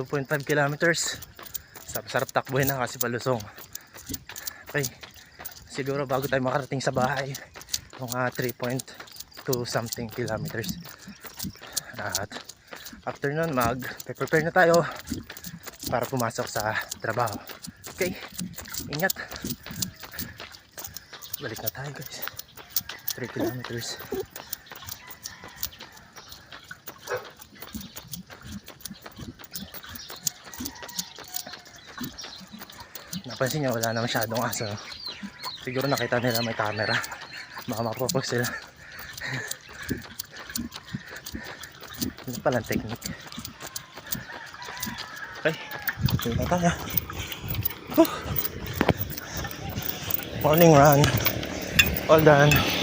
2.5 kilometers. Sarap takbuhin na kasi palusong. Okay, siguro bago tayo makarating sa bahay, mga 3.2 something kilometers. At after nun, mag-prepare na tayo para pumasok sa trabaho. Okay, ingat. Balik na tayo guys. 3 kilometers. Napansin nyo, wala na masyadong aso. Siguro nakita nila may camera. Baka mapapag sila. Ano palang technique. Okay, hindi na tayo. Morning run. All done.